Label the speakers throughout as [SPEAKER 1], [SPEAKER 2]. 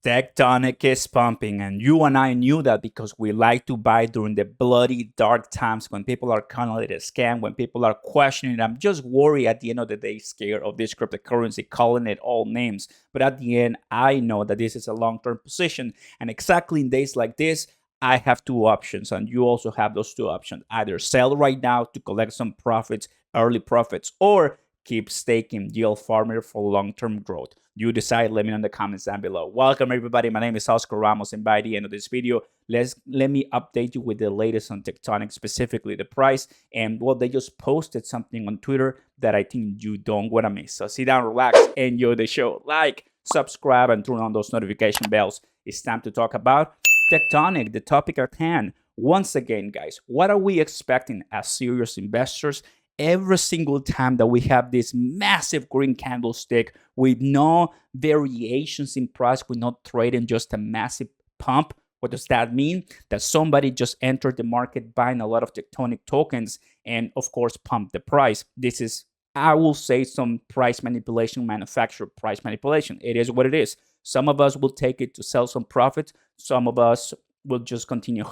[SPEAKER 1] Tectonic is pumping, and you and I knew that because we like to buy during the bloody dark times when people are calling it a scam, when people are questioning it. I'm just worried at the end of the day, scared of this cryptocurrency, calling it all names. But at the end, I know that this is a long-term position, and exactly in days like this, I have two options, and you also have those two options. Either sell right now to collect some profits, early profits, or keep staking, yield farming for long-term growth. You decide. Let me know in the comments down below. Welcome everybody. My name is Oscar Ramos, and by the end of this video, let me update you with the latest on Tectonic, specifically the price. And well, they just posted something on Twitter that I think you don't want to miss. So sit down, relax, enjoy the show. Like, subscribe, and turn on those notification bells. It's time to talk about Tectonic, the topic at hand. Once again, guys, what are we expecting as serious investors? Every single time that we have this massive green candlestick with no variations in price, we're not trading just a massive pump. What does that mean? That somebody just entered the market buying a lot of Tectonic tokens and, of course, pump the price. This is, I will say, some price manipulation, manufacturer price manipulation. It is what it is. Some of us will take it to sell some profits. Some of us will just continue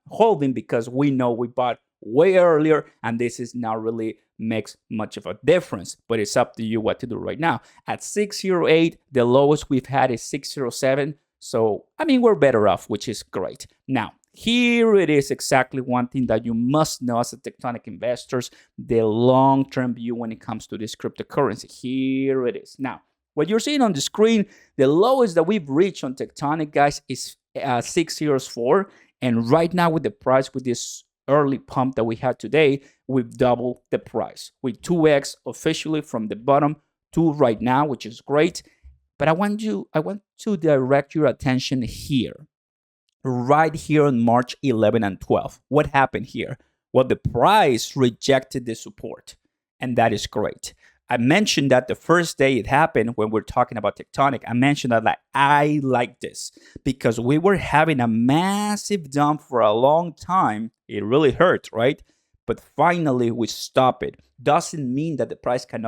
[SPEAKER 1] holding because we know we bought way earlier, and this is not really makes much of a difference, but it's up to you what to do right now. At 608, the lowest we've had is 607. So, I mean, we're better off, which is great. Now, here it is exactly one thing that you must know as a Tectonic investors, the long-term view when it comes to this cryptocurrency. Here it is. Now, what you're seeing on the screen, the lowest that we've reached on Tectonic, guys, is 604. And right now with the price, with this early pump that we had today, we've doubled the price with 2x officially from the bottom to right now, which is great. But I want to direct your attention here, right here on March 11 and 12. What happened here? Well, the price rejected the support, and that is great. I mentioned that the first day it happened when we're talking about Tectonic, I mentioned that I like this because we were having a massive dump for a long time. It really hurt, right? But finally we stop it. Doesn't mean that the price can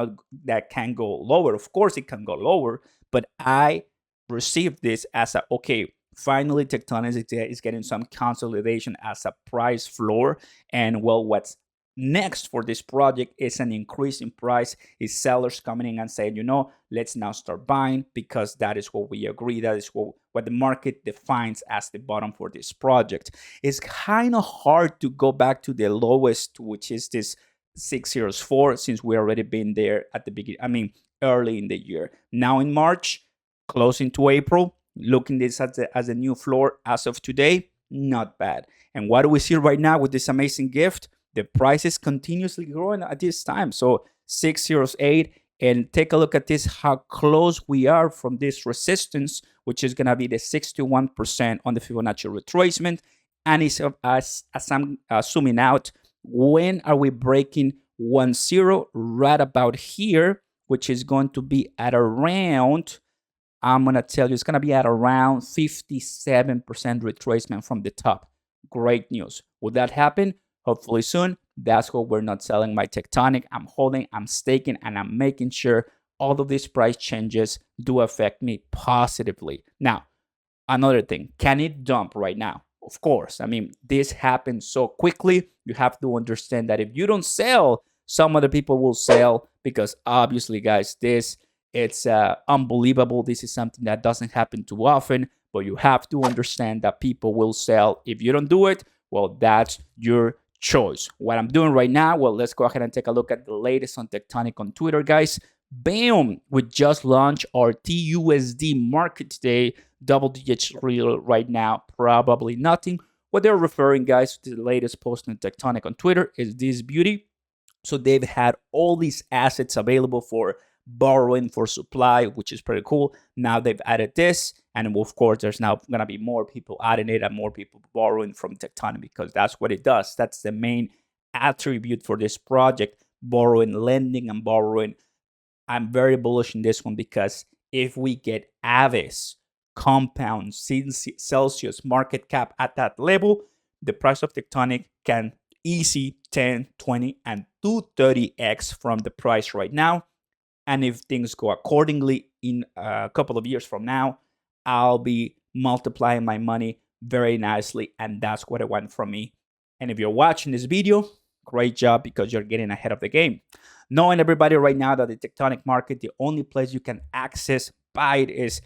[SPEAKER 1] go lower. Of course it can go lower, but I received this as a, okay, finally Tectonic is getting some consolidation as a price floor. And well, what's next for this project is an increase in price, is sellers coming in and saying, you know, let's now start buying because that is what we agree, that is what the market defines as the bottom for this project. It's kind of hard to go back to the lowest, which is this 604, since we already been there at the beginning, I mean early in the year. Now in March, closing to April, looking this as a new floor as of today, not bad. And what do we see right now with this amazing gift? The price is continuously growing at this time. So 608, and take a look at this, how close we are from this resistance, which is going to be the 61% on the Fibonacci retracement. And it's, as I'm zooming out, when are we breaking 1-0? Right about here, which is going to be at around, I'm going to tell you, it's going to be at around 57% retracement from the top. Great news. Will that happen? Hopefully soon. That's why we're not selling my Tectonic. I'm holding, I'm staking, and I'm making sure all of these price changes do affect me positively. Now, another thing, can it dump right now? Of course. I mean, this happens so quickly. You have to understand that if you don't sell, some other people will sell because obviously, guys, it's unbelievable. This is something that doesn't happen too often, but you have to understand that people will sell. If you don't do it, well, that's your choice. What I'm doing right now, well, let's go ahead and take a look at the latest on Tectonic on Twitter, guys. Bam! We just launched our TUSD market today. Double digits real right now, probably nothing. What they're referring, guys, to the latest post on Tectonic on Twitter is this beauty. So they've had all these assets available for borrowing for supply, which is pretty cool. Now they've added this, and of course there's now going to be more people adding it and more people borrowing from Tectonic because that's what it does. That's the main attribute for this project: borrowing, lending, and borrowing. I'm very bullish in this one because if we get Aves compound Celsius market cap at that level, the price of Tectonic can easy 10, 20, and 230x from the price right now. And if things go accordingly in a couple of years from now, I'll be multiplying my money very nicely. And that's what I want from me. And if you're watching this video, great job, because you're getting ahead of the game. Knowing everybody right now that the Tectonic market, the only place you can access, buy it is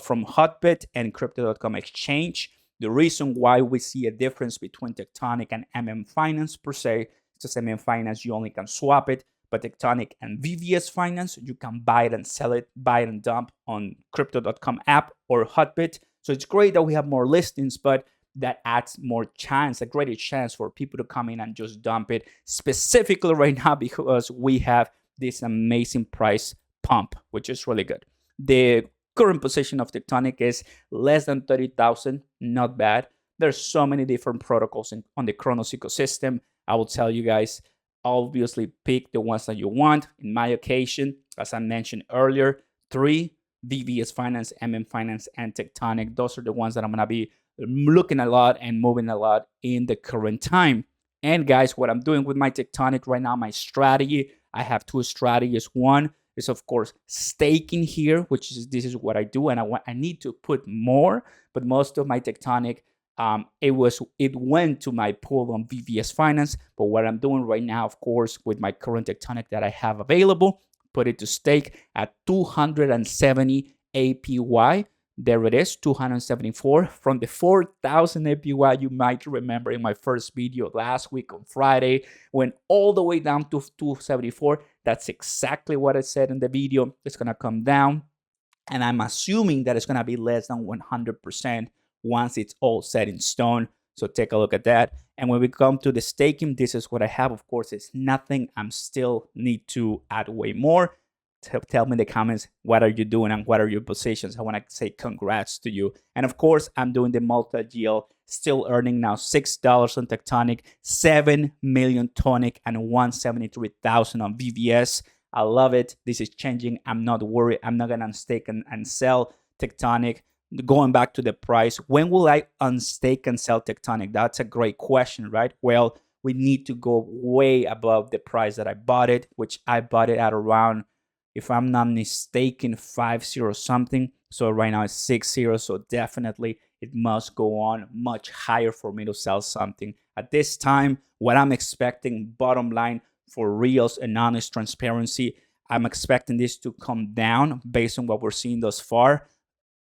[SPEAKER 1] from Hotbit and crypto.com exchange. The reason why we see a difference between Tectonic and Finance per se, it's just Finance, you only can swap it, but Tectonic and VVS Finance, you can buy it and sell it, buy it and dump on crypto.com app or Hotbit. So it's great that we have more listings, but that adds more chance, a greater chance for people to come in and just dump it, specifically right now because we have this amazing price pump, which is really good. The current position of Tectonic is less than 30,000, not bad. There's so many different protocols on the Kronos ecosystem. I will tell you guys, obviously pick the ones that you want. In my occasion, as I mentioned earlier, 3, VVS Finance, Finance, and Tectonic. Those are the ones that I'm going to be looking a lot and moving a lot in the current time. And guys, what I'm doing with my Tectonic right now, my strategy, I have 2 strategies. One is, of course, staking here, which is this is what I do, and I need to put more, but most of my Tectonic, it went to my pool on VVS Finance. But what I'm doing right now, of course, with my current Tectonic that I have available, put it to stake at 270 APY. There it is, 274 from the 4,000 APY you might remember in my first video last week on Friday, went all the way down to 274. That's exactly what I said in the video. It's going to come down, and I'm assuming that it's going to be less than 100% once it's all set in stone. So take a look at that. And when we come to the staking, this is what I have. Of course, it's nothing. I'm still need to add way more. Tell me in the comments, what are you doing and what are your positions? I want to say congrats to you. And of course, I'm doing the multi-GL, still earning now $6 on Tectonic, 7 million Tonic, and 173,000 on VVS. I love it. This is changing. I'm not worried. I'm not going to unstake and sell Tectonic. Going back to the price, when will I unstake and sell Tectonic? That's a great question, right? Well, we need to go way above the price that I bought it, which I bought it at around, if I'm not mistaken, 50 something. So right now it's 60. So definitely it must go on much higher for me to sell something. At this time, what I'm expecting, bottom line, for reals and honest transparency, I'm expecting this to come down based on what we're seeing thus far,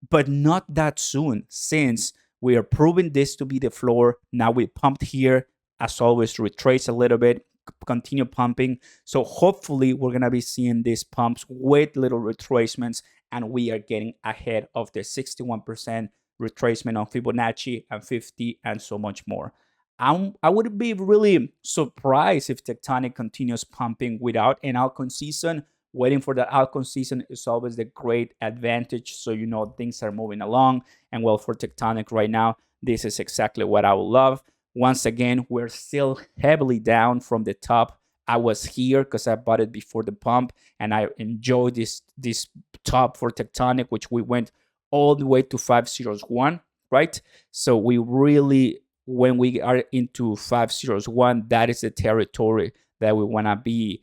[SPEAKER 1] but not that soon, since we are proving this to be the floor. Now we pumped here, as always, retrace a little bit, continue pumping. So hopefully we're going to be seeing these pumps with little retracements, and we are getting ahead of the 61% retracement on Fibonacci and 50 and so much more. I would be really surprised if Tectonic continues pumping without an altcoin season. Waiting for the altcoin season is always the great advantage, so you know things are moving along. And well, for Tectonic right now, this is exactly what I would love. Once again, we're still heavily down from the top. I was here because I bought it before the pump, and I enjoyed this top for Tectonic, which we went all the way to 501, right? So we really, when we are into 501, that is the territory that we want to be,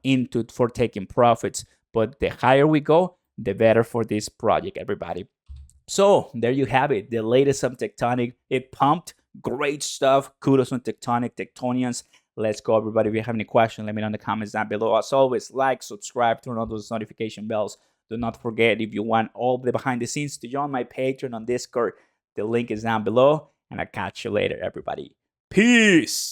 [SPEAKER 1] into for taking profits. But the higher we go, the better for this project, everybody. So there you have it, the latest on Tectonic. It pumped. Great stuff. Kudos on Tectonic, Tectonians. Let's go, everybody. If you have any questions, let me know in the comments down below. As always, like, subscribe, turn on those notification bells. Do not forget, if you want all the behind the scenes, to join my Patreon on Discord. The link is down below, and I'll catch you later, everybody. Peace.